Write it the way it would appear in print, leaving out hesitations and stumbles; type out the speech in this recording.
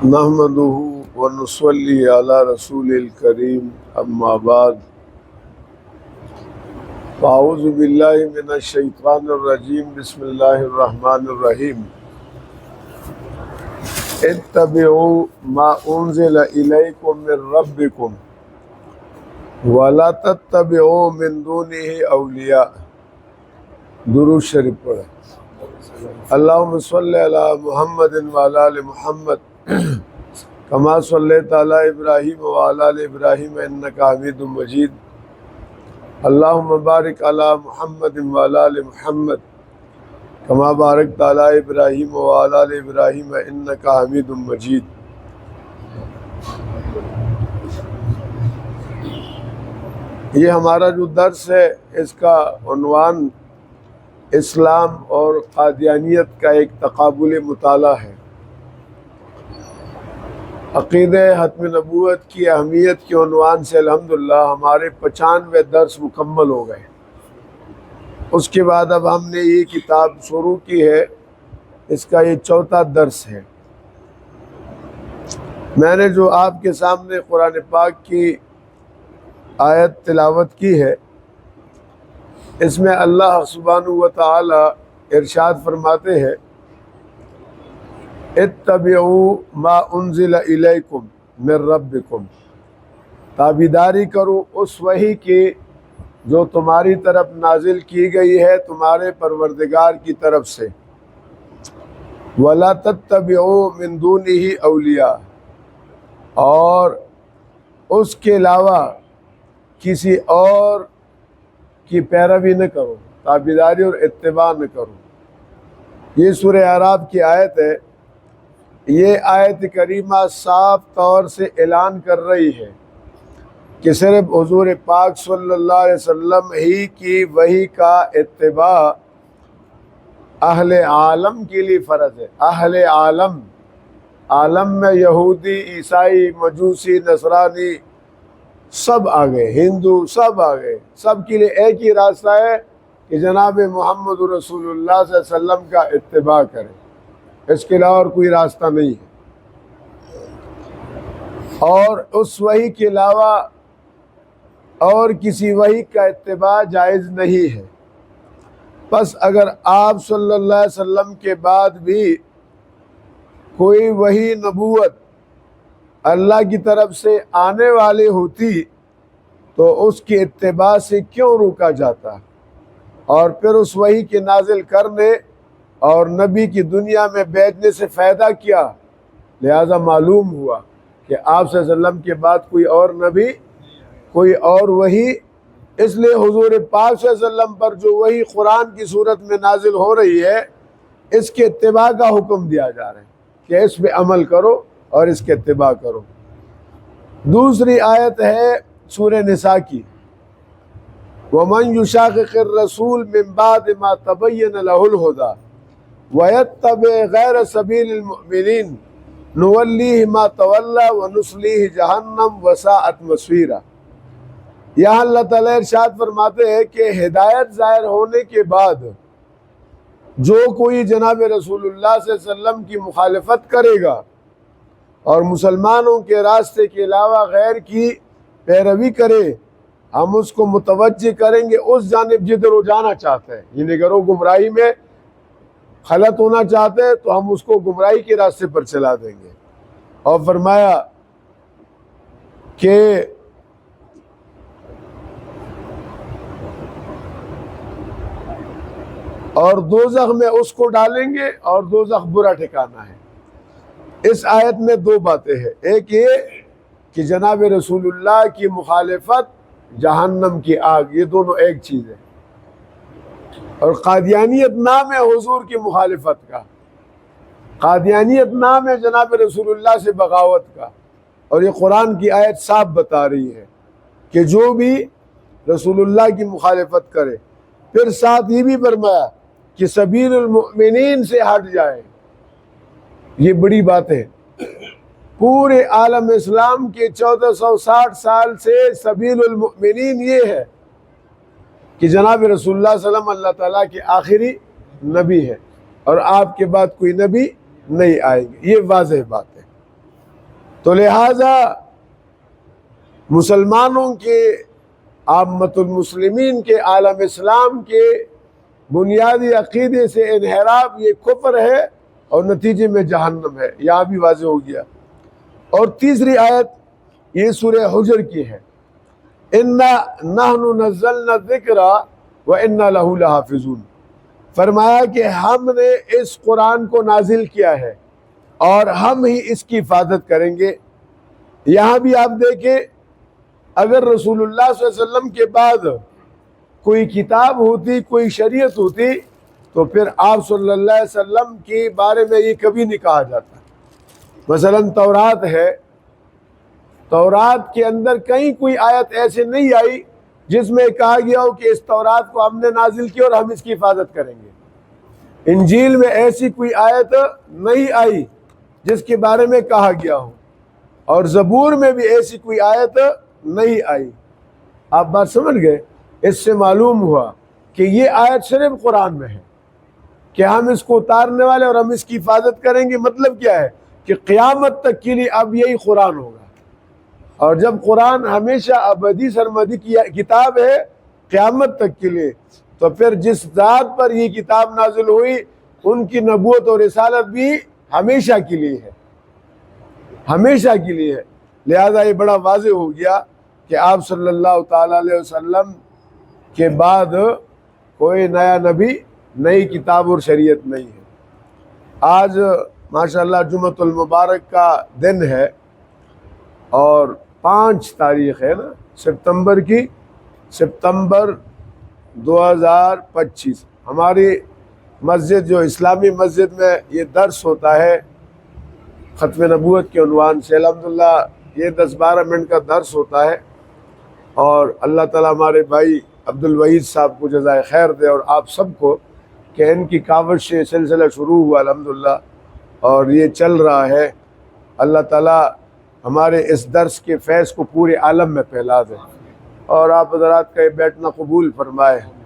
نحمده ونصلي على رسول الكريم اما بعد فاعوذ بالله من الشیطان الرجیم بسم اللہ الرحمن الرحیم اتبعوا ما انزل الیکم من ربکم ولا تتبعوا من دونه اولیاء۔ درود شریف پڑھیں۔ اللہم صلی علی محمد وعلی آل محمد کما صلیت علی ابراہیم وعلی آل ابراہیم انک حمید مجید۔ اللہم بارک علی محمد وعلی آل محمد کما بارکت علی ابراہیم وعلی آل ابراہیم انک حمید مجید۔ یہ ہمارا جو درس ہے اس کا عنوان اسلام اور قادیانیت کا ایک تقابل مطالعہ ہے۔ عقیدہ ختم نبوت کی اہمیت کے عنوان سے الحمدللہ ہمارے 95 درس مکمل ہو گئے۔ اس کے بعد اب ہم نے یہ کتاب شروع کی ہے، اس کا یہ 4تھا درس ہے۔ میں نے جو آپ کے سامنے قرآن پاک کی آیت تلاوت کی ہے، اس میں اللہ سبحانہ و تعالی ارشاد فرماتے ہیں اتبعوا ما انزل الیکم من ربکم، تابعداری کرو اس وحی کی جو تمہاری طرف نازل کی گئی ہے تمہارے پروردگار کی طرف سے۔ ولا تتبعوا من دونہ اولیاء، اور اس کے علاوہ کسی اور کی پیروی نہ کرو، تابعداری اور اتباع نہ کرو۔ یہ سورہ اعراف کی آیت ہے۔ یہ آیت کریمہ صاف طور سے اعلان کر رہی ہے کہ صرف حضور پاک صلی اللہ علیہ وسلم ہی کی وحی کا اتباع اہل عالم کے لیے فرض ہے۔ اہل عالم، عالم میں یہودی، عیسائی، مجوسی، نصرانی سب آ گئے، ہندو سب آ گئے، سب کے لیے ایک ہی راستہ ہے کہ جناب محمد رسول اللہ صلی اللہ علیہ وسلم کا اتباع کریں، اس کے علاوہ اور کوئی راستہ نہیں ہے۔ اور اس وحی کے علاوہ اور کسی وحی کا اتباع جائز نہیں ہے۔ پس اگر آپ صلی اللہ علیہ وسلم کے بعد بھی کوئی وحی نبوت اللہ کی طرف سے آنے والی ہوتی تو اس کی اتباع سے کیوں روکا جاتا؟ اور پھر اس وحی کے نازل کرنے اور نبی کی دنیا میں بھیجنے سے فائدہ کیا؟ لہذا معلوم ہوا کہ آپ صلی اللہ علیہ وسلم کے بعد کوئی اور نبی، کوئی اور وحی، اس لیے حضور پاک صلی اللہ علیہ وسلم پر جو وحی قرآن کی صورت میں نازل ہو رہی ہے اس کے اتباع کا حکم دیا جا رہا ہے کہ اس پہ عمل کرو اور اس کے اتباع کرو۔ دوسری آیت ہے سورہ نساء کی، وَمَن يُشَاقِقِ الرَّسُولَ مِن بَعْدِ مَا تَبَيَّنَ لَهُ الْهُدَىٰ وَيَتَّبِعْ غَيْرَ سَبِيلِ الْمُؤْمِنِينَ نُوَلِّهِ مَا تَوَلَّىٰ وَنُصْلِيهِ جَهَنَّمَ وَسَاءَتْ مَصِيرًا۔ یہاں اللہ تعالیٰ ارشاد فرماتے ہیں کہ ہدایت ظاہر ہونے کے بعد جو کوئی جناب رسول اللہ صلی اللہ علیہ وسلم کی مخالفت کرے گا اور مسلمانوں کے راستے کے علاوہ غیر کی پیروی کرے، ہم اس کو متوجہ کریں گے اس جانب جدھر وہ جانا چاہتا ہے۔ یعنی اگر وہ گمراہی میں خلط ہونا چاہتے ہیں تو ہم اس کو گمراہی کے راستے پر چلا دیں گے۔ اور فرمایا کہ اور دوزخ میں اس کو ڈالیں گے اور دوزخ برا ٹھکانہ ہے۔ اس آیت میں دو باتیں ہیں، ایک یہ کہ جناب رسول اللہ کی مخالفت جہنم کی آگ، یہ دونوں ایک چیز ہے۔ اور قادیانیت نام ہے حضور کی مخالفت کا، قادیانیت نام ہے جناب رسول اللہ سے بغاوت کا۔ اور یہ قرآن کی آیت صاف بتا رہی ہے کہ جو بھی رسول اللہ کی مخالفت کرے، پھر ساتھ یہ بھی فرمایا کہ سبیل المؤمنین سے ہٹ جائے۔ یہ بڑی بات ہے۔ پورے عالم اسلام کے 1460 سال سے سبیل المؤمنین یہ ہے کہ جناب رسول اللہ صلی اللہ علیہ وسلم اللہ تعالیٰ کے آخری نبی ہے اور آپ کے بعد کوئی نبی نہیں آئیں گے۔ یہ واضح بات ہے۔ تو لہذا مسلمانوں کے، عامت المسلمین کے، عالم اسلام کے بنیادی عقیدے سے انحراف یہ کفر ہے اور نتیجے میں جہنم ہے، یہاں بھی واضح ہو گیا۔ اور تیسری آیت یہ سورہ حجر کی ہے، اِنَّا نَحْنُ نَزَّلْنَا الذِّكْرَ وَإِنَّا لَهُ لَحَافِظُونَ، فرمایا کہ ہم نے اس قرآن کو نازل کیا ہے اور ہم ہی اس کی حفاظت کریں گے۔ یہاں بھی آپ دیکھیں، اگر رسول اللہ صلی اللہ علیہ وسلم کے بعد کوئی کتاب ہوتی، کوئی شریعت ہوتی، تو پھر آپ صلی اللہ علیہ وسلم کے بارے میں یہ کبھی نہیں کہا جاتا۔ مثلا تورات ہے، تورات کے اندر کہیں کوئی آیت ایسے نہیں آئی جس میں کہا گیا ہو کہ اس تورات کو ہم نے نازل کیا اور ہم اس کی حفاظت کریں گے۔ انجیل میں ایسی کوئی آیت نہیں آئی جس کے بارے میں کہا گیا ہو، اور زبور میں بھی ایسی کوئی آیت نہیں آئی۔ آپ بات سمجھ گئے؟ اس سے معلوم ہوا کہ یہ آیت صرف قرآن میں ہے کہ ہم اس کو اتارنے والے اور ہم اس کی حفاظت کریں گے۔ مطلب کیا ہے کہ قیامت تک کے لیے اب یہی قرآن ہوگا، اور جب قرآن ہمیشہ ابدی سرمدی کی کتاب ہے قیامت تک کے لیے، تو پھر جس ذات پر یہ کتاب نازل ہوئی ان کی نبوت اور رسالت بھی ہمیشہ کے لیے ہے، ہمیشہ کے لیے ہے۔ لہذا یہ بڑا واضح ہو گیا کہ آپ صلی اللہ تعالیٰ علیہ وسلم کے بعد کوئی نیا نبی، نئی کتاب اور شریعت نہیں ہے۔ آج ماشاءاللہ جمعۃ المبارک کا دن ہے اور 5 تاریخ ہے نا ستمبر کی، ستمبر 2025۔ ہماری مسجد جو اسلامی مسجد میں یہ درس ہوتا ہے ختم نبوت کے عنوان سے، الحمدللہ یہ 10-12 منٹ کا درس ہوتا ہے، اور اللہ تعالیٰ ہمارے بھائی عبدالوحید صاحب کو جزائے خیر دے، اور آپ سب کو، کہ ان کی کاوش سے سلسلہ شروع ہوا الحمدللہ اور یہ چل رہا ہے۔ اللہ تعالیٰ ہمارے اس درس کے فیض کو پورے عالم میں پھیلا دے اور آپ حضرات کا یہ بیٹھنا قبول فرمائے۔